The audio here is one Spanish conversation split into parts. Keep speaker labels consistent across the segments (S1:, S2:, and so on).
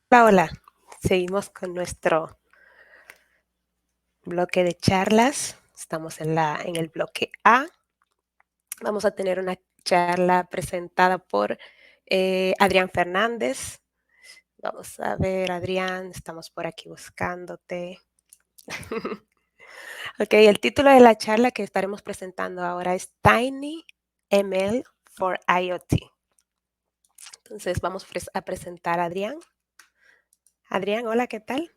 S1: Hola, hola. Seguimos con nuestro bloque de charlas. Estamos en el bloque A. Vamos a tener una charla presentada por Adrián Fernández. Vamos a ver, Adrián, estamos por aquí buscándote. Ok, el título de la charla que estaremos presentando ahora es Tiny ML for IoT. Entonces vamos a presentar a Adrián. Adrián, hola, ¿qué tal?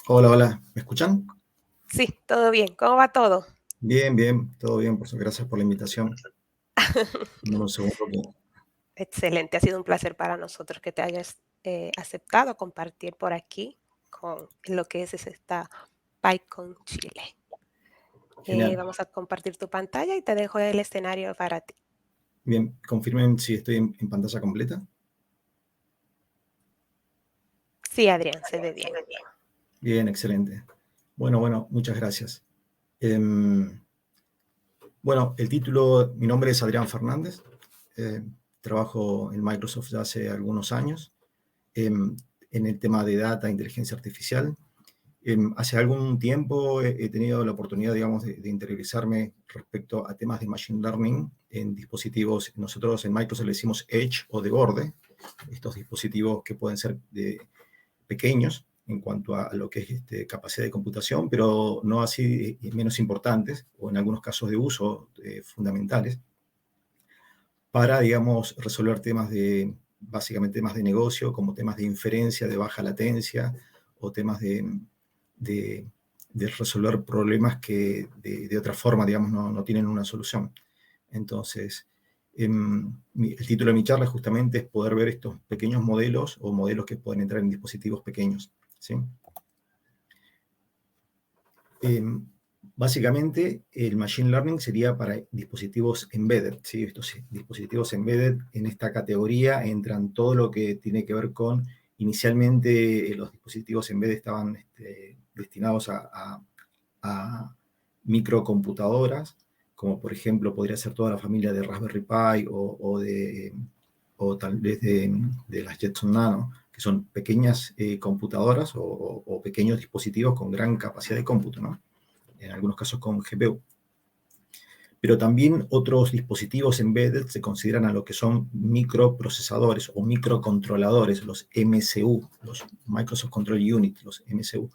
S2: Hola, hola, ¿me escuchan?
S1: Sí, todo bien. ¿Cómo va todo?
S2: Bien, bien, todo bien, por supuesto, gracias por la invitación. Dame un segundo
S1: Excelente, ha sido un placer para nosotros que te hayas aceptado compartir por aquí con lo que es esta PyCon Chile.
S2: Genial.
S1: Vamos a compartir tu pantalla y te dejo el escenario para ti.
S2: Bien, confirmen si estoy en pantalla completa.
S1: Sí, Adrián, se ve bien.
S2: Bien, excelente. Bueno, muchas gracias. Em, bueno, el título, mi nombre es Adrián Fernández. eh, Trabajo en Microsoft ya hace algunos años em, en el tema de data, inteligencia artificial. Hace algún tiempo he tenido la oportunidad, digamos, de interiorizarme respecto a temas de Machine Learning en dispositivos, nosotros en Microsoft le decimos Edge o de borde, estos dispositivos que pueden ser pequeños en cuanto a lo que es capacidad de computación, pero no así menos importantes, o en algunos casos de uso fundamentales, para, digamos, resolver temas básicamente temas de negocio, como temas de inferencia de baja latencia, o temas de, de resolver problemas que de otra forma, digamos, no tienen una solución. Entonces, el título de mi charla justamente es poder ver estos pequeños modelos o modelos que pueden entrar en dispositivos pequeños, ¿sí? Eh, Básicamente, el Machine Learning sería para dispositivos embedded, ¿sí? Estos dispositivos embedded, en esta categoría entran todo lo que tiene que ver con, inicialmente los dispositivos embedded estaban destinados a microcomputadoras, como por ejemplo podría ser toda la familia de Raspberry Pi o tal vez de las Jetson Nano, que son pequeñas computadoras o pequeños dispositivos con gran capacidad de cómputo, ¿no? En algunos casos con GPU. Pero también otros dispositivos embedded se consideran a lo que son microprocesadores o microcontroladores, los MCU, los Microsoft Control Unit, los MCU.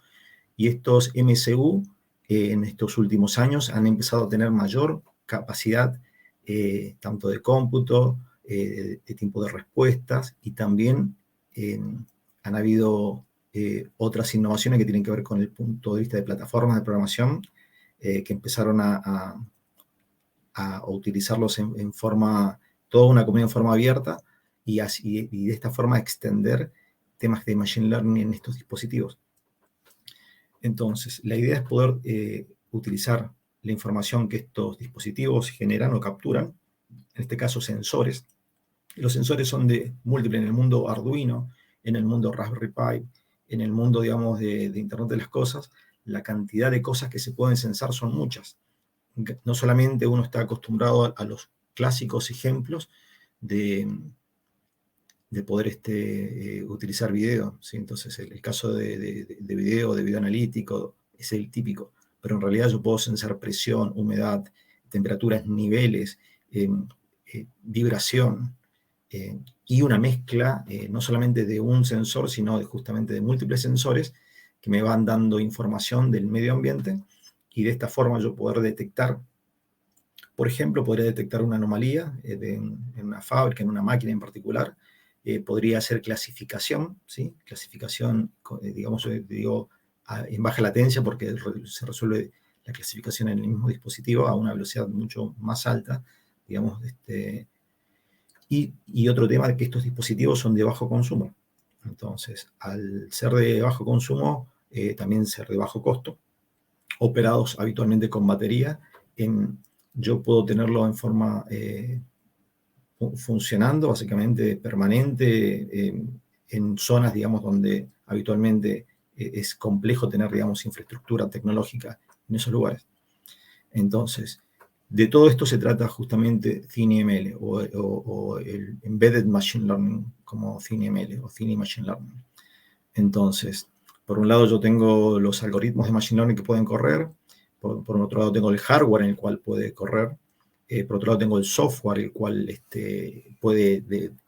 S2: Y estos MCU en estos últimos años han empezado a tener mayor capacidad tanto de cómputo, de tiempo de respuestas, y también han habido otras innovaciones que tienen que ver con el punto de vista de plataformas de programación que empezaron a utilizarlos en forma, toda una comunidad en forma abierta, y de esta forma extender temas de Machine Learning en estos dispositivos. Entonces, la idea es poder utilizar la información que estos dispositivos generan o capturan, en este caso sensores. Los sensores son de múltiples en el mundo Arduino, en el mundo Raspberry Pi, en el mundo, digamos, de Internet de las Cosas. La cantidad de cosas que se pueden sensar son muchas. No solamente uno está acostumbrado a los clásicos ejemplos de, de poder utilizar video, ¿sí? Entonces, el caso de video analítico es el típico, pero en realidad yo puedo sensar presión, humedad, temperaturas, niveles, vibración, y una mezcla no solamente de un sensor, sino justamente de múltiples sensores que me van dando información del medio ambiente, y de esta forma yo poder detectar, por ejemplo, podría detectar una anomalía en una fábrica, en una máquina en particular. Podría hacer clasificación, ¿sí? Clasificación, digamos, digo, en baja latencia, porque se resuelve la clasificación en el mismo dispositivo a una velocidad mucho más alta, digamos. Y otro tema es que estos dispositivos son de bajo consumo. Entonces, al ser de bajo consumo, también ser de bajo costo, operados habitualmente con batería, yo puedo tenerlo en forma funcionando, básicamente permanente, en zonas, digamos, donde habitualmente es complejo tener, digamos, infraestructura tecnológica en esos lugares. Entonces, De todo esto se trata justamente ThinML o el Embedded Machine Learning como ThinML o Thin Machine Learning. Entonces, por un lado yo tengo los algoritmos de Machine Learning que pueden correr, por otro lado tengo el hardware en el cual puede correr, por otro lado tengo el software el cual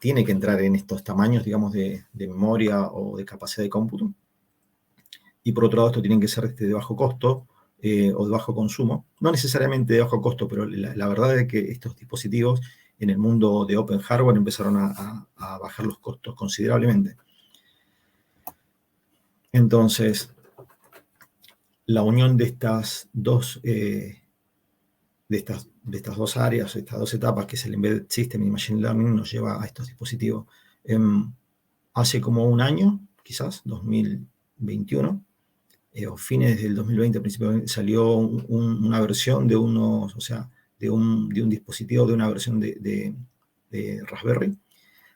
S2: tiene que entrar en estos tamaños, digamos, de memoria o de capacidad de cómputo. Y por otro lado esto tiene que ser de bajo costo, o de bajo consumo. No necesariamente de bajo costo, pero la verdad es que estos dispositivos en el mundo de Open Hardware empezaron a bajar los costos considerablemente. Entonces, la unión de estas dos áreas, estas dos etapas, que es el Embedded System y Machine Learning, nos lleva a estos dispositivos. Hace como un año, quizás, 2021, o fines del 2020, principalmente, salió una versión de unos, o sea, de un dispositivo, de una versión de Raspberry.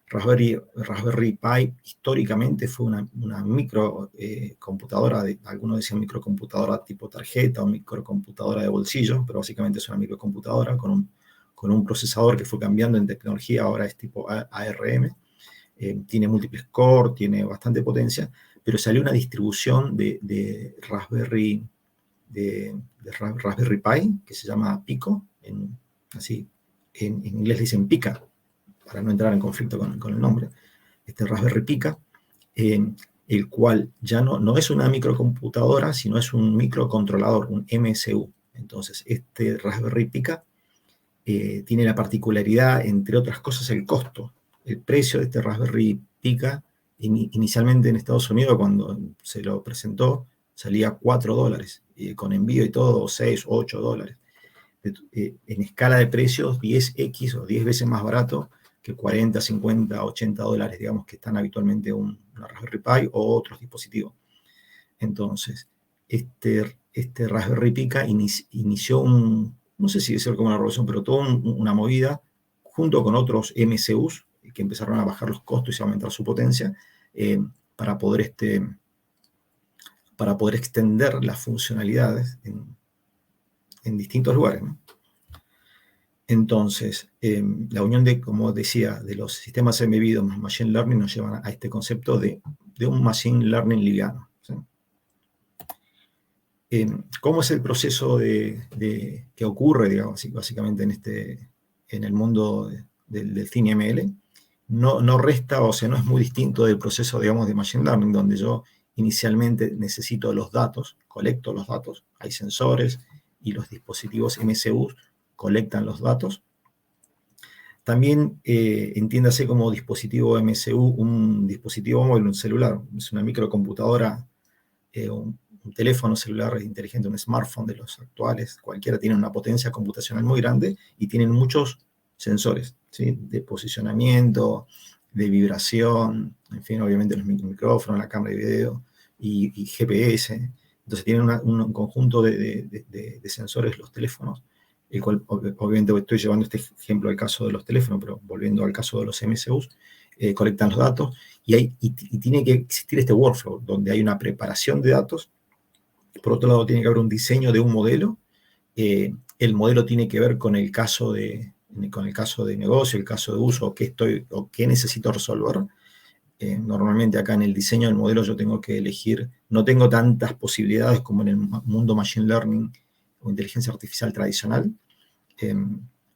S2: Raspberry Pi históricamente fue una microcomputadora, algunos decían microcomputadora tipo tarjeta o microcomputadora de bolsillo, pero básicamente es una microcomputadora con un procesador que fue cambiando en tecnología, ahora es tipo ARM, tiene múltiples core, tiene bastante potencia, pero salió una distribución de Raspberry Pi que se llama Pico, en inglés le dicen Pica, para no entrar en conflicto con el nombre, este Raspberry Pica, el cual ya no es una microcomputadora, sino es un microcontrolador, un MSU. Entonces, este Raspberry Pica tiene la particularidad, entre otras cosas, el costo. El precio de este Raspberry Pica, inicialmente en Estados Unidos, cuando se lo presentó, salía $4, con envío y todo, 6 o 8 dólares. En escala de precios, 10x o 10 veces más barato que 40, 50, 80 dólares, digamos, que están habitualmente una Raspberry Pi o otros dispositivos. Entonces, este Raspberry Pica inició no sé si decir como una revolución, pero toda una movida junto con otros MCUs que empezaron a bajar los costos y a aumentar su potencia, para poder extender las funcionalidades en distintos lugares, ¿no? Entonces, la unión como decía, de los sistemas embebidos más Machine Learning nos llevan a este concepto de un Machine Learning liviano, ¿sí? ¿Cómo es el proceso que ocurre, digamos, básicamente en el mundo del ThinML? No resta, o sea, no es muy distinto del proceso, digamos, de Machine Learning, donde yo inicialmente necesito los datos, colecto los datos, hay sensores y los dispositivos MCUs colectan los datos. También entiéndase como dispositivo MCU un dispositivo móvil, un celular, es una microcomputadora, un teléfono celular inteligente, un smartphone de los actuales, cualquiera tiene una potencia computacional muy grande y tienen muchos sensores, ¿sí? De posicionamiento, de vibración, en fin, obviamente los micrófonos, la cámara de video y GPS. Entonces tienen un conjunto de sensores los teléfonos, el cual obviamente estoy llevando este ejemplo al caso de los teléfonos, pero volviendo al caso de los MCUs, colectan los datos y tiene que existir este workflow donde hay una preparación de datos. Por otro lado, tiene que haber un diseño de un modelo. El modelo tiene que ver con el caso de negocio, el caso de uso, qué necesito resolver. Normalmente acá en el diseño del modelo yo tengo que elegir, no tengo tantas posibilidades como en el mundo Machine Learning o inteligencia artificial tradicional,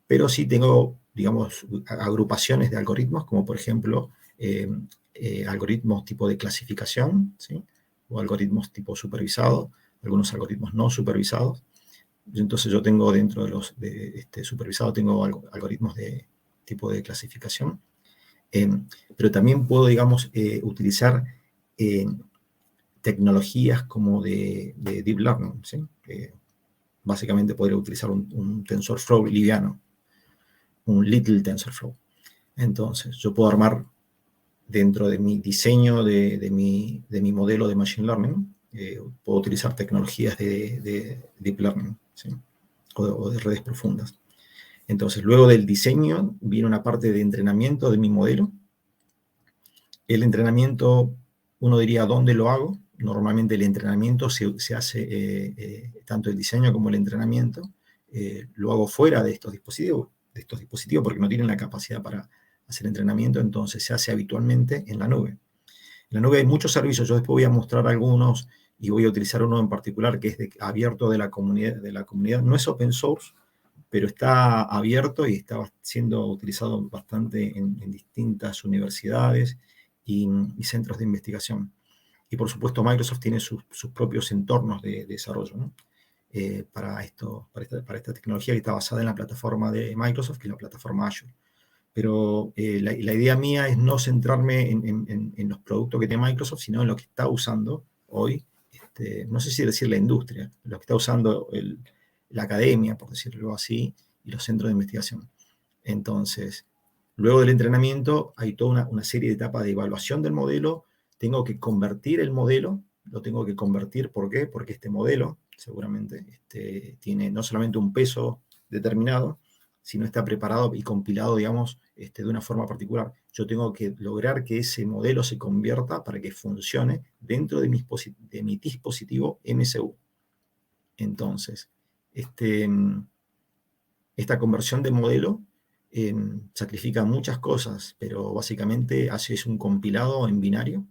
S2: pero sí tengo, digamos, agrupaciones de algoritmos, como por ejemplo algoritmos tipo de clasificación, ¿sí? O algoritmos tipo supervisado, algunos algoritmos no supervisados. Entonces yo tengo dentro de los supervisados, tengo algoritmos de tipo de clasificación. Pero también puedo, digamos, utilizar tecnologías como de Deep Learning, ¿sí? Básicamente podría utilizar un TensorFlow liviano, un Little TensorFlow. Entonces, yo puedo armar dentro de mi diseño de mi modelo de Machine Learning, puedo utilizar tecnologías de Deep Learning, ¿sí? o de redes profundas. Entonces, luego del diseño viene una parte de entrenamiento de mi modelo. El entrenamiento, uno diría, ¿dónde lo hago? Normalmente el entrenamiento se hace, tanto el diseño como el entrenamiento, lo hago fuera de estos dispositivos porque no tienen la capacidad para hacer entrenamiento, entonces se hace habitualmente en la nube. En la nube hay muchos servicios, yo después voy a mostrar algunos y voy a utilizar uno en particular que es abierto de la comunidad. No es open source, pero está abierto y está siendo utilizado bastante en distintas universidades y centros de investigación. Y por supuesto Microsoft tiene sus propios entornos de desarrollo, ¿no? Para esta tecnología que está basada en la plataforma de Microsoft, que es la plataforma Azure. Pero la idea mía es no centrarme en los productos que tiene Microsoft, sino en lo que está usando hoy, no sé si decir la industria, lo que está usando la academia, por decirlo así, y los centros de investigación. Entonces, luego del entrenamiento hay toda una serie de etapas de evaluación del modelo. Tengo que convertir el modelo, lo tengo que convertir, ¿por qué? Porque este modelo seguramente tiene no solamente un peso determinado, sino está preparado y compilado, digamos, de una forma particular. Yo tengo que lograr que ese modelo se convierta para que funcione dentro de mi dispositivo MCU. Entonces, esta conversión de modelo sacrifica muchas cosas, pero básicamente es un compilado en binario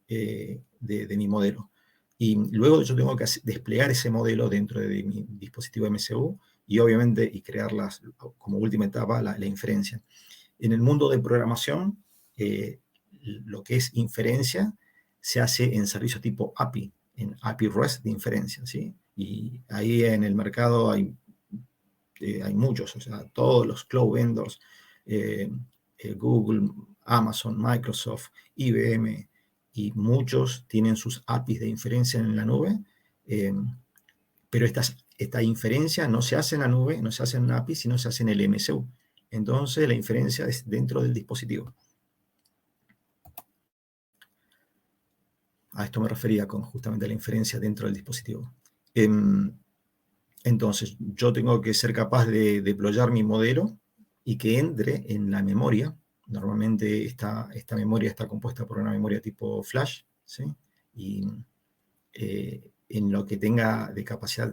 S2: de mi modelo. Y luego yo tengo que desplegar ese modelo dentro de mi dispositivo MCU y obviamente crear como última etapa la inferencia. En el mundo de programación, lo que es inferencia se hace en servicios tipo API, en API REST de inferencia, ¿sí? Y ahí en el mercado hay muchos, o sea, todos los cloud vendors, Google, Amazon, Microsoft, IBM, y muchos tienen sus APIs de inferencia en la nube, pero esta inferencia no se hace en la nube, no se hace en una API, sino se hace en el MCU. Entonces la inferencia es dentro del dispositivo. A esto me refería con justamente la inferencia dentro del dispositivo. Entonces, yo tengo que ser capaz de deployar mi modelo y que entre en la memoria. Normalmente esta memoria está compuesta por una memoria tipo flash, ¿sí? Y en lo que tenga de capacidad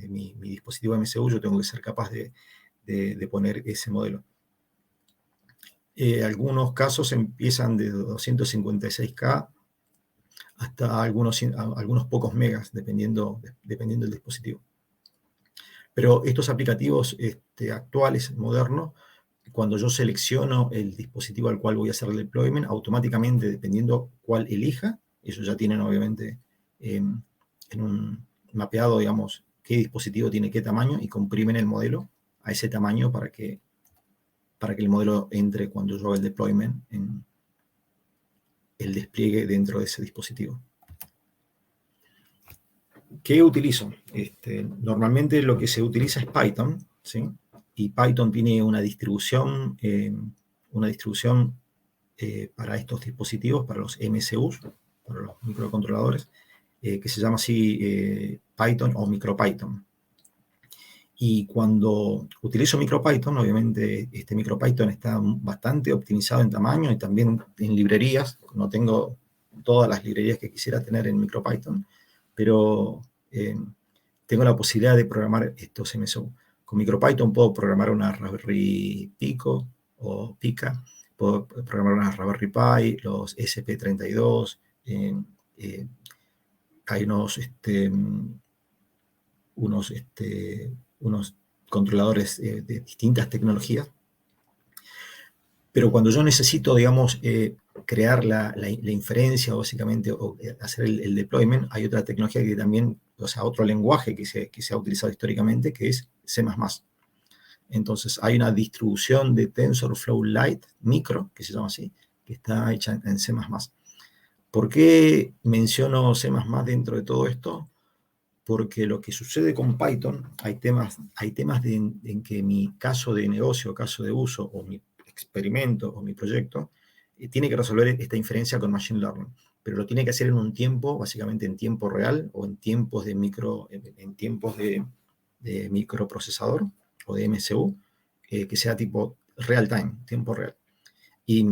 S2: mi dispositivo MCU, yo tengo que ser capaz de poner ese modelo. Algunos casos empiezan de 256K hasta algunos pocos megas, dependiendo del dispositivo. Pero estos aplicativos actuales, modernos, cuando yo selecciono el dispositivo al cual voy a hacer el deployment, automáticamente, dependiendo cuál elija, ellos ya tienen obviamente en un mapeado, digamos, qué dispositivo tiene qué tamaño y comprimen el modelo a ese tamaño para que el modelo entre cuando yo haga el deployment en el despliegue dentro de ese dispositivo. ¿Qué utilizo? Normalmente lo que se utiliza es Python, ¿sí? Y Python tiene una distribución para estos dispositivos, para los MCUs, para los microcontroladores, que se llama así Python o MicroPython. Y cuando utilizo MicroPython, obviamente este MicroPython está bastante optimizado en tamaño y también en librerías. No tengo todas las librerías que quisiera tener en MicroPython, pero tengo la posibilidad de programar estos MSU. Con MicroPython puedo programar una Raspberry Pico o Pica, puedo programar una Raspberry Pi, los SP32, hay unos controladores de distintas tecnologías. Pero cuando yo necesito, digamos, crear la inferencia, básicamente, o hacer el deployment, hay otra tecnología que también, o sea, otro lenguaje que se ha utilizado históricamente, que es C++. Entonces, hay una distribución de TensorFlow Lite, micro, que se llama así, que está hecha en C++. ¿Por qué menciono C++ dentro de todo esto? Porque lo que sucede con Python, hay temas en que mi caso de negocio, caso de uso, o mi experimento, o mi proyecto, tiene que resolver esta inferencia con Machine Learning, pero lo tiene que hacer en un tiempo, básicamente en tiempo real, o en tiempos de microprocesador, o de MCU, que sea tipo real time, tiempo real. Y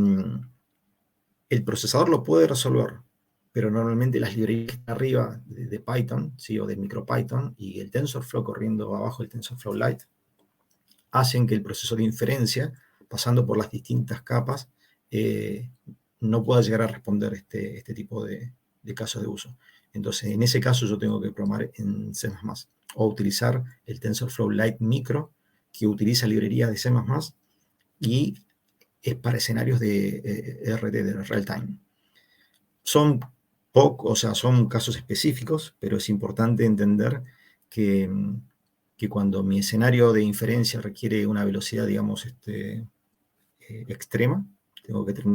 S2: el procesador lo puede resolver, pero normalmente las librerías que están arriba de Python, ¿sí? O de MicroPython, y el TensorFlow corriendo abajo, el TensorFlow Lite, hacen que el proceso de inferencia, pasando por las distintas capas, no pueda llegar a responder este tipo de casos de uso. Entonces, en ese caso yo tengo que programar en C++, o utilizar el TensorFlow Lite Micro, que utiliza librerías de C++, y es para escenarios de RT, de real time. Son son casos específicos, pero es importante entender que cuando mi escenario de inferencia requiere una velocidad, digamos, extrema, tengo que tener...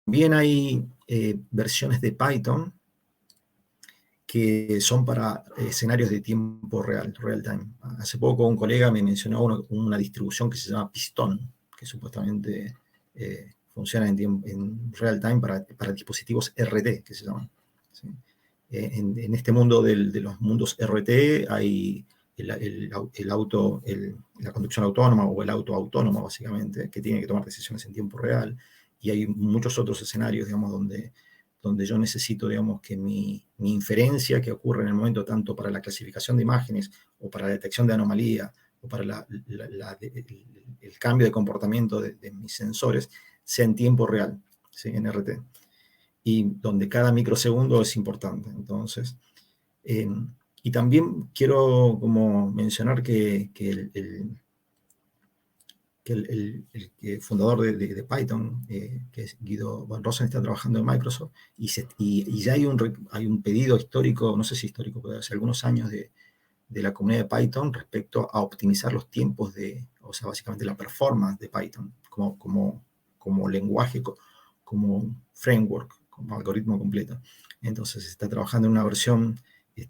S2: Bien hay versiones de Python que son para escenarios de tiempo real, real time. Hace poco un colega me mencionó una distribución que se llama Piston, que supuestamente funciona en real time para dispositivos RT, que se llaman. ¿Sí? En este mundo de los mundos RT hay la conducción autónoma o el auto autónomo, básicamente, que tiene que tomar decisiones en tiempo real, y hay muchos otros escenarios, digamos, donde yo necesito, digamos, que mi inferencia que ocurre en el momento, tanto para la clasificación de imágenes o para la detección de anomalía o para el cambio de comportamiento de mis sensores, sea en tiempo real, ¿sí? En RT. Y donde cada microsegundo es importante. Entonces, y también quiero como mencionar que el fundador de Python, que es Guido van Rosen, está trabajando en Microsoft, y ya hay un pedido histórico, no sé si histórico, pero hace algunos años de la comunidad de Python respecto a optimizar los tiempos o sea, básicamente la performance de Python como lenguaje, como framework, como algoritmo completo. Entonces se está trabajando en una versión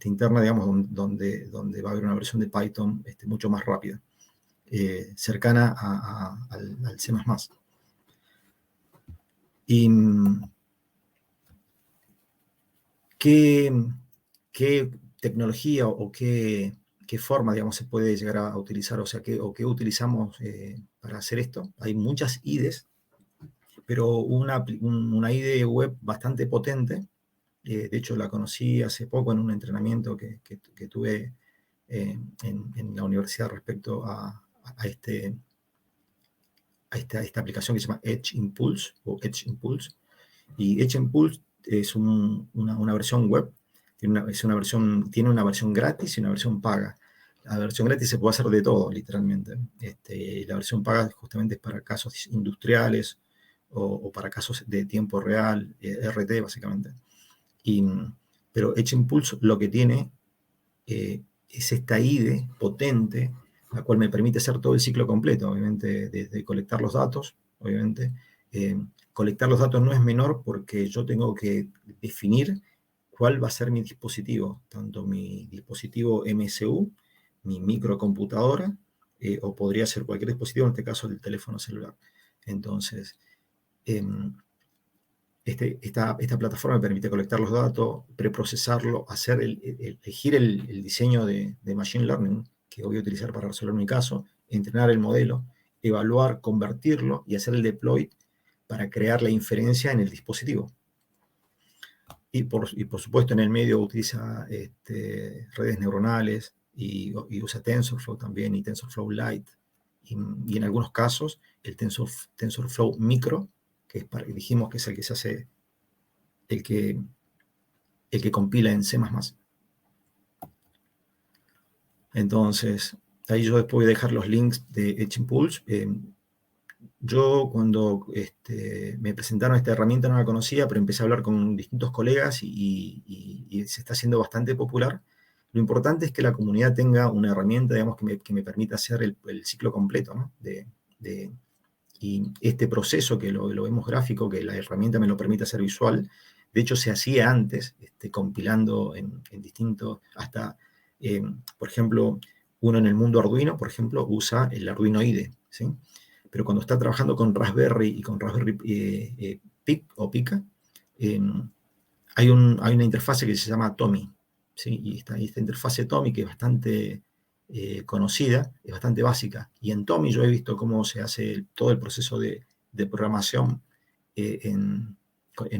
S2: interna, digamos, donde va a haber una versión de Python mucho más rápida. Cercana al C++. ¿Y qué tecnología o qué forma, digamos, se puede llegar a utilizar? O sea, qué utilizamos para hacer esto? Hay muchas IDEs, pero una IDE web bastante potente. De hecho, la conocí hace poco en un entrenamiento que tuve en la universidad respecto a esta aplicación que se llama Edge Impulse o Edge Impulse. Y Edge Impulse es una versión web, tiene una versión gratis y una versión paga. La versión gratis se puede hacer de todo, literalmente. La versión paga justamente es para casos industriales o para casos de tiempo real, RT básicamente. Pero Edge Impulse lo que tiene es esta IDE potente, la cual me permite hacer todo el ciclo completo, obviamente, desde colectar los datos, obviamente. Colectar los datos no es menor porque yo tengo que definir cuál va a ser mi dispositivo, tanto mi dispositivo MSU, mi microcomputadora, o podría ser cualquier dispositivo, en este caso el teléfono celular. Entonces, esta plataforma me permite colectar los datos, preprocesarlo, elegir el diseño de Machine Learning que voy a utilizar para resolver mi caso, entrenar el modelo, evaluar, convertirlo y hacer el deploy para crear la inferencia en el dispositivo. Y por supuesto en el medio utiliza redes neuronales y usa TensorFlow también y TensorFlow Lite. Y en algunos casos el TensorFlow Micro, que dijimos que es el que se hace, el que compila en C++. Entonces, ahí yo después voy a dejar los links de Edge Impulse. Yo cuando me presentaron esta herramienta no la conocía, pero empecé a hablar con distintos colegas y se está haciendo bastante popular. Lo importante es que la comunidad tenga una herramienta, digamos, que me permita hacer el ciclo completo, ¿no? Y este proceso que lo vemos gráfico, que la herramienta me lo permite hacer visual, de hecho se hacía antes, compilando en distintos, hasta, por ejemplo, uno en el mundo Arduino, por ejemplo, usa el Arduino IDE, ¿sí? Pero cuando está trabajando con Raspberry y con Raspberry Pi o Pica, hay una interfase que se llama Tommy, ¿sí? Y esta interfase Tommy, que es bastante conocida, es bastante básica. Y en Tommy yo he visto cómo se hace todo el proceso de programación en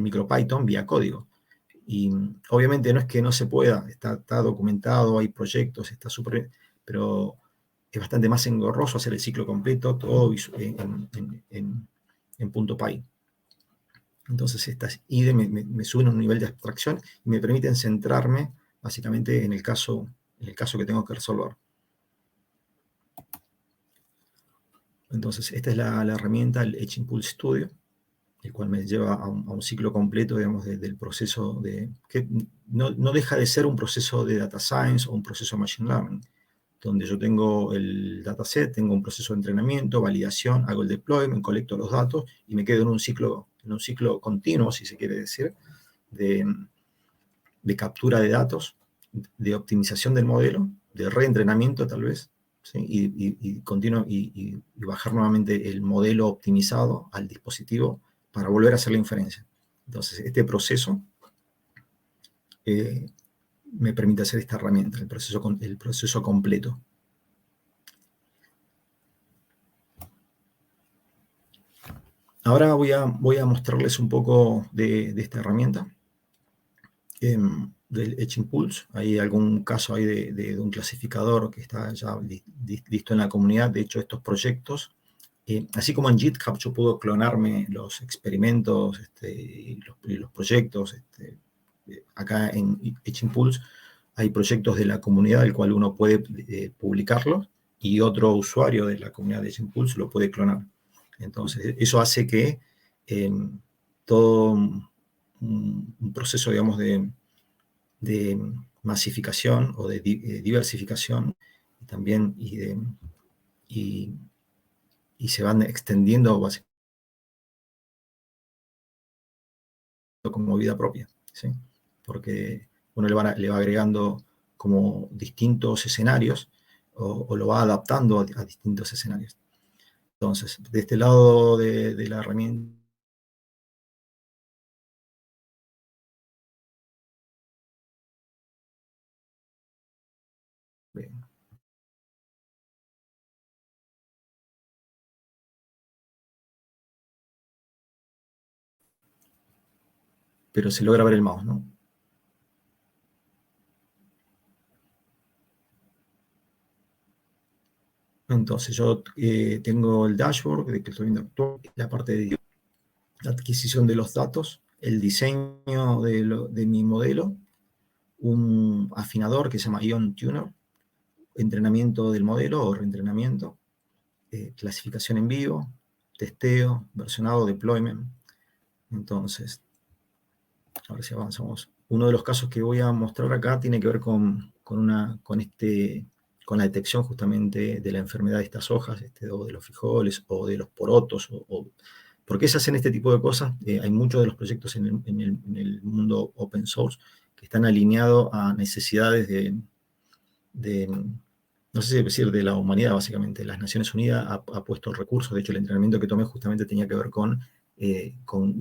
S2: MicroPython vía código. Y obviamente no es que no se pueda, está documentado, hay proyectos, está súper, pero es bastante más engorroso hacer el ciclo completo, todo en .py. Entonces estas IDE me suben a un nivel de abstracción y me permiten centrarme básicamente en el caso que tengo que resolver. Entonces esta es la herramienta, el Edge Impulse Studio, el cual me lleva a un ciclo completo, digamos, del proceso que no deja de ser un proceso de data science o un proceso de machine learning, donde yo tengo el dataset, tengo un proceso de entrenamiento, validación, hago el deployment, colecto los datos y me quedo en un ciclo continuo, si se quiere decir, de captura de datos, de optimización del modelo, de reentrenamiento tal vez, ¿sí? y bajar nuevamente el modelo optimizado al dispositivo para volver a hacer la inferencia. Entonces, este proceso me permite hacer esta herramienta, el proceso completo. Ahora voy a mostrarles un poco de esta herramienta, del Edge Impulse. Hay algún caso ahí de un clasificador que está ya listo en la comunidad. De hecho, estos proyectos, así como en GitHub yo puedo clonarme los experimentos y los proyectos, acá en Edge Impulse hay proyectos de la comunidad del cual uno puede publicarlos y otro usuario de la comunidad de Edge Impulse lo puede clonar. Entonces, eso hace que todo un proceso, digamos, de masificación o de diversificación también y se van extendiendo básicamente como vida propia, ¿sí? Porque uno le va agregando como distintos escenarios o lo va adaptando a distintos escenarios. Entonces, de este lado de la herramienta, pero se logra ver el mouse, ¿no? Entonces, yo tengo el dashboard que estoy viendo actual, la parte de la adquisición de los datos, el diseño de mi modelo, un afinador que se llama Ion Tuner, entrenamiento del modelo o reentrenamiento, clasificación en vivo, testeo, versionado, deployment. Entonces, ahora si avanzamos. Uno de los casos que voy a mostrar acá tiene que ver con la detección justamente de la enfermedad de estas hojas, o de los frijoles, o de los porotos, ¿por qué se hacen este tipo de cosas? Hay muchos de los proyectos en el mundo open source que están alineados a necesidades no sé si decir de la humanidad, básicamente. Las Naciones Unidas ha puesto el recurso, de hecho el entrenamiento que tomé justamente tenía que ver con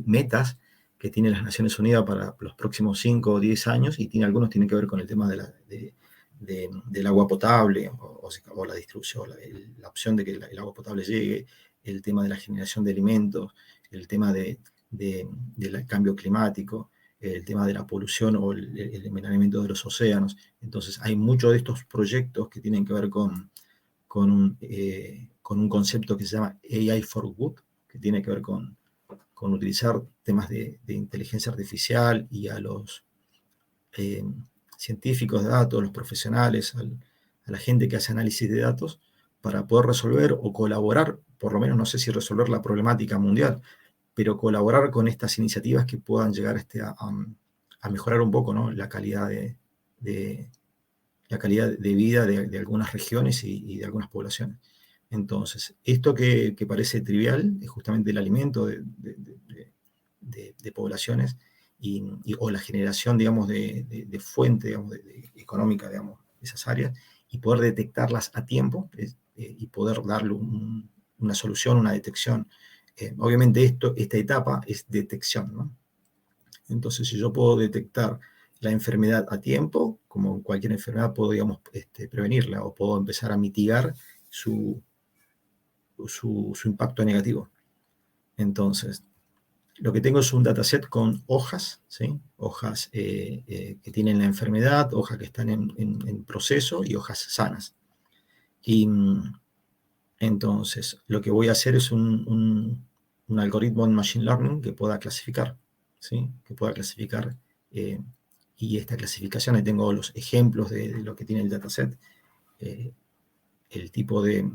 S2: metas que tiene las Naciones Unidas para los próximos 5 o 10 años, y algunos tienen que ver con el tema del agua potable, o la distribución, la opción de que el agua potable llegue, el tema de la generación de alimentos, el tema del cambio climático, el tema de la polución o el envenenamiento de los océanos. Entonces, hay muchos de estos proyectos que tienen que ver con un concepto que se llama AI for Good, que tiene que ver con utilizar temas de inteligencia artificial y a los científicos de datos, los profesionales, a la gente que hace análisis de datos, para poder resolver o colaborar, por lo menos no sé si resolver la problemática mundial, pero colaborar con estas iniciativas que puedan llegar a mejorar un poco, ¿no?, la calidad la calidad de vida de algunas regiones y de algunas poblaciones. Entonces, esto que parece trivial es justamente el alimento de poblaciones o la generación, digamos, de fuente, digamos, económica, digamos, de esas áreas, y poder detectarlas a tiempo y poder darle una solución, una detección. Obviamente esta etapa es detección, ¿no? Entonces, si yo puedo detectar la enfermedad a tiempo, como cualquier enfermedad, puedo, digamos, prevenirla, o puedo empezar a mitigar su impacto negativo. Entonces, lo que tengo es un dataset con hojas, ¿sí? Hojas que tienen la enfermedad, hojas que están en proceso y hojas sanas. Y entonces, lo que voy a hacer es un algoritmo en Machine Learning que pueda clasificar, ¿sí? Que pueda clasificar, y esta clasificación, ahí tengo los ejemplos de lo que tiene el dataset, el tipo de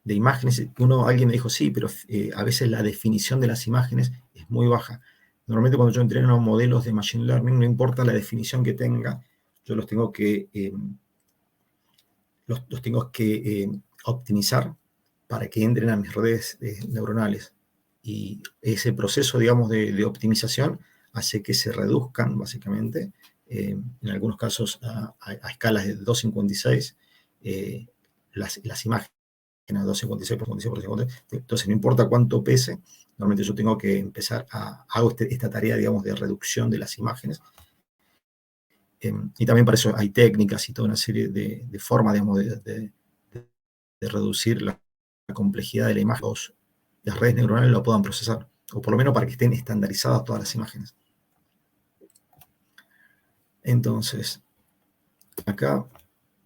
S2: imágenes. Alguien me dijo, sí, pero a veces la definición de las imágenes es muy baja. Normalmente cuando yo entreno modelos de Machine Learning, no importa la definición que tenga, yo los tengo que, optimizar para que entren a mis redes neuronales. Y ese proceso, digamos, de optimización hace que se reduzcan, básicamente, en algunos casos a escalas de 256, las imágenes a 256 por 56 por 56. Entonces, no importa cuánto pese, normalmente yo tengo que empezar hago esta tarea, digamos, de reducción de las imágenes. Y también para eso hay técnicas y toda una serie de formas, digamos, de reducir la complejidad de la imagen. Las redes neuronales lo puedan procesar, o por lo menos para que estén estandarizadas todas las imágenes. Entonces, acá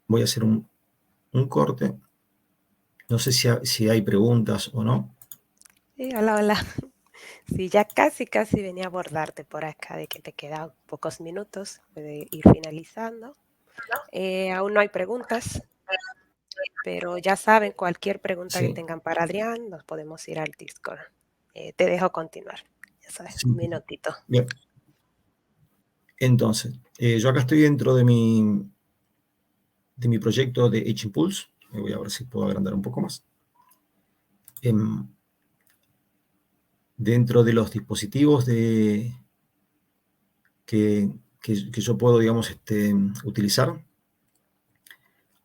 S2: voy a hacer un corte. No sé si hay preguntas o no.
S1: Sí, hola, hola. Sí, ya casi, casi venía a abordarte por acá de que te quedan pocos minutos, puede ir finalizando. Aún no hay preguntas, pero ya saben, cualquier pregunta que
S2: Sí,
S1: tengan para Adrián, nos podemos ir al Discord. Te dejo continuar. Ya sabes,
S2: sí.
S1: un minutito.
S2: Bien. Entonces, yo acá estoy dentro de mi proyecto de H-Impulse. Voy a ver si puedo agrandar un poco más. Dentro de los dispositivos que yo puedo, digamos, utilizar,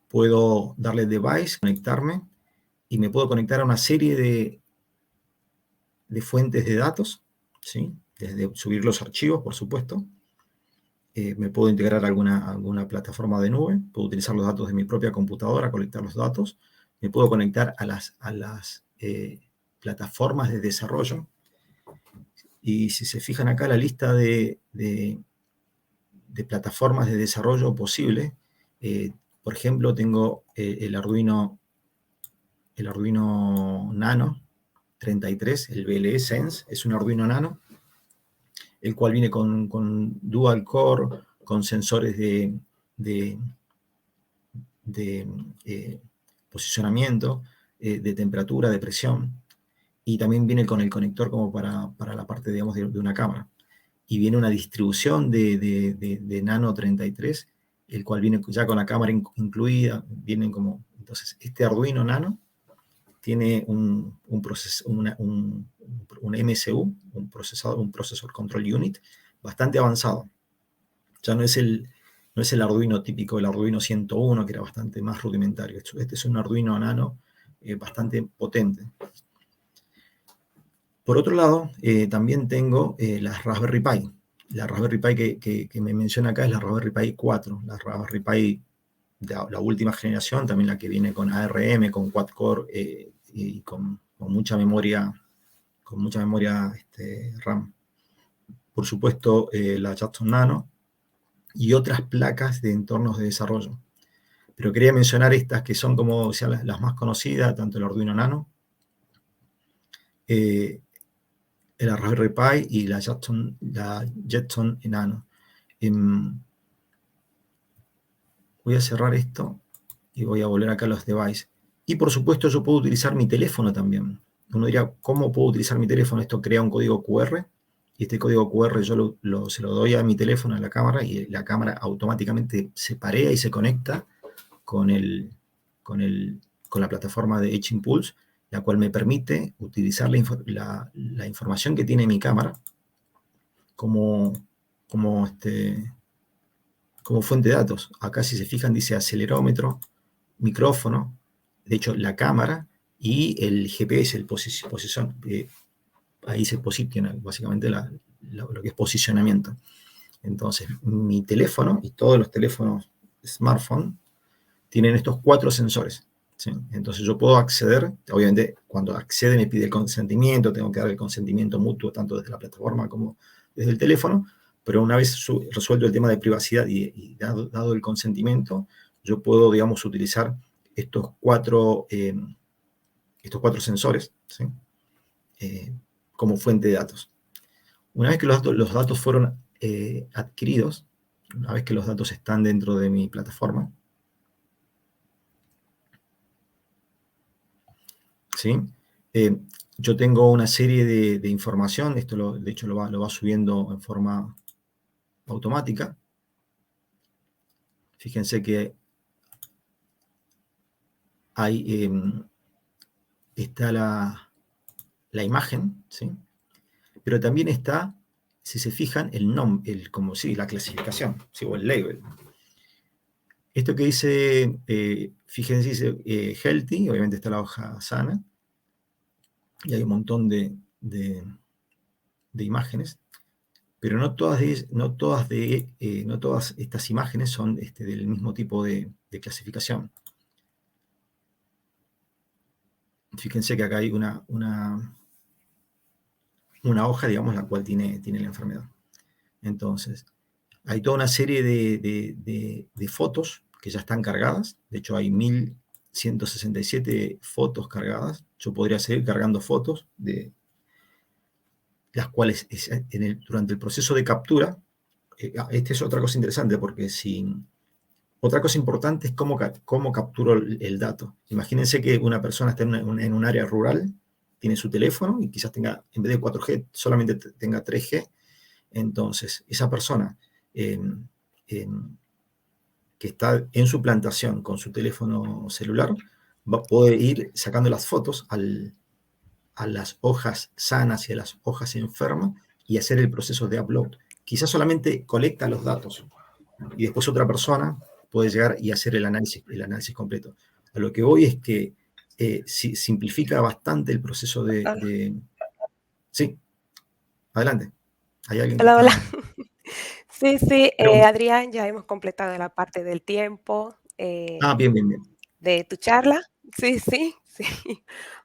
S2: puedo darle device, conectarme, y me puedo conectar a una serie de fuentes de datos, ¿sí? Desde subir los archivos, por supuesto. Me puedo integrar a alguna plataforma de nube, puedo utilizar los datos de mi propia computadora, colectar los datos, me puedo conectar a las plataformas de desarrollo. Y si se fijan acá, la lista de plataformas de desarrollo posible, por ejemplo, tengo el Arduino Nano 33, el BLE Sense, es un Arduino Nano, el cual viene con dual core, con sensores de posicionamiento, de temperatura, de presión, y también viene con el conector como para la parte, digamos, de una cámara. Y viene una distribución de Nano 33, el cual viene ya con la cámara incluida, vienen como... Entonces, este Arduino Nano tiene un MCU, un procesor Control Unit, bastante avanzado. Ya no es el Arduino típico, el Arduino 101, que era bastante más rudimentario. Este es un Arduino Nano bastante potente. Por otro lado, también tengo las Raspberry Pi. La Raspberry Pi que me menciona acá es la Raspberry Pi 4, la Raspberry Pi de la última generación, también la que viene con ARM, con quad-core y con mucha memoria, RAM. Por supuesto, la Jetson Nano y otras placas de entornos de desarrollo. Pero quería mencionar estas que son como las más conocidas, tanto el Arduino Nano, el Raspberry Pi y la Jetson Nano. Voy a cerrar esto y voy a volver acá a los devices. Y por supuesto yo puedo utilizar mi teléfono también. Uno dirá, ¿cómo puedo utilizar mi teléfono? Esto crea un código QR, y este código QR yo se lo doy a mi teléfono, a la cámara, y la cámara automáticamente se parea y se conecta con la plataforma de H-Impulse, la cual me permite utilizar la información que tiene mi cámara como fuente de datos. Acá, si se fijan, dice acelerómetro, micrófono, de hecho la cámara y el GPS, el posición, ahí se posiciona básicamente lo que es posicionamiento. Entonces, mi teléfono y todos los teléfonos smartphone tienen estos 4 sensores. ¿sí? Entonces yo puedo acceder, obviamente cuando accede me pide el consentimiento, tengo que dar el consentimiento mutuo tanto desde la plataforma como desde el teléfono, pero una vez resuelto el tema de privacidad y dado el consentimiento, yo puedo, digamos, utilizar estos cuatro sensores, ¿sí? Como fuente de datos. Una vez que los datos fueron adquiridos, una vez que los datos están dentro de mi plataforma, ¿sí? Yo tengo una serie de información, esto de hecho lo va subiendo en forma automática. Fíjense que ahí está la imagen, ¿sí? Pero también está, si se fijan, el nombre, como sí, la clasificación, ¿sí? O el label. Esto que dice, fíjense, dice healthy, obviamente está la hoja sana, y hay un montón de imágenes, pero no todas estas imágenes son del mismo tipo de clasificación. Fíjense que acá hay una hoja, digamos, la cual tiene la enfermedad. Entonces, hay toda una serie de fotos que ya están cargadas. De hecho, hay 1167 fotos cargadas. Yo podría seguir cargando fotos de las cuales durante el proceso de captura, esta es otra cosa interesante, porque otra cosa importante es cómo capturo el dato. Imagínense que una persona está en un área rural, tiene su teléfono y quizás tenga, en vez de 4G, solamente tenga 3G. Entonces, esa persona que está en su plantación con su teléfono celular va a poder ir sacando las fotos a las hojas sanas y a las hojas enfermas y hacer el proceso de upload. Quizás solamente colecta los datos y después otra persona puede llegar y hacer el análisis completo. A lo que voy es que simplifica bastante el proceso
S1: Hola,
S2: Sí, adelante. Hay alguien que
S1: hola. Hola.
S2: está...
S1: Sí, sí,
S2: Pregunta.
S1: Adrián, ya hemos completado la parte del tiempo
S2: Bien, bien, bien.
S1: de tu charla. Sí, sí, sí.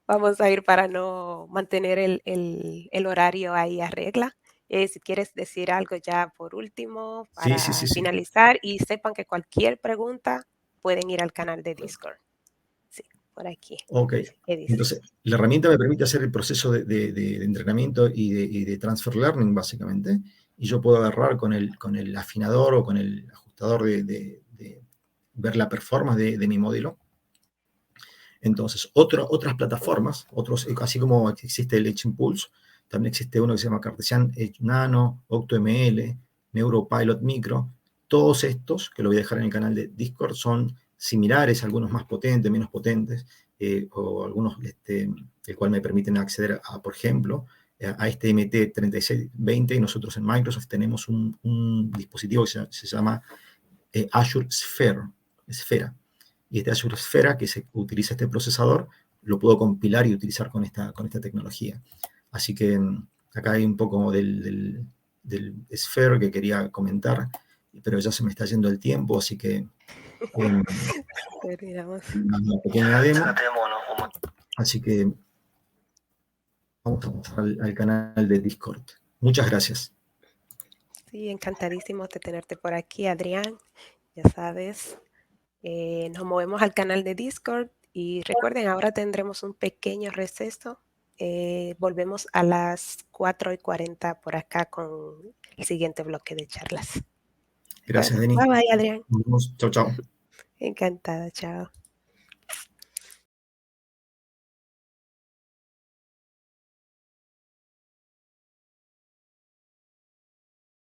S1: Vamos a ir para no mantener el horario ahí a regla. Si quieres decir algo ya por último
S2: Sí, sí, sí,
S1: para
S2: sí.
S1: finalizar y sepan que cualquier pregunta pueden ir al canal de Discord. Sí, por aquí.
S2: Ok.
S1: ¿Qué dices?
S2: Entonces, la herramienta me permite hacer el proceso de entrenamiento y de transfer learning, básicamente, y yo puedo agarrar con el afinador o con el ajustador de ver la performance de mi modelo. Entonces, otras plataformas, así como existe el Edge Impulse, también existe uno que se llama Cartesian Edge Nano, OctoML, NeuroPilot Micro. Todos estos, que lo voy a dejar en el canal de Discord, son similares, algunos más potentes, menos potentes, o algunos el cual me permiten acceder por ejemplo, a este MT3620, y nosotros en Microsoft tenemos un dispositivo que se llama Azure Esfera. Y este Azure Esfera, que utiliza este procesador, lo puedo compilar y utilizar con esta tecnología. Así que acá hay un poco del Sphere que quería comentar, pero ya se me está yendo el tiempo, así que
S1: Terminamos.
S2: una pequeña demo. Así que vamos a pasar al canal de Discord. Muchas gracias.
S1: Sí, encantadísimos de tenerte por aquí, Adrián. Ya sabes, nos movemos al canal de Discord y recuerden, ahora tendremos un pequeño receso. Volvemos a las 4:40 por acá con el siguiente bloque de charlas. ¿De
S2: Gracias,
S1: acuerdo?
S2: Denis.
S1: Bye bye, Adrián.
S2: Nos vemos. Chao, chao.
S1: Encantada, chao.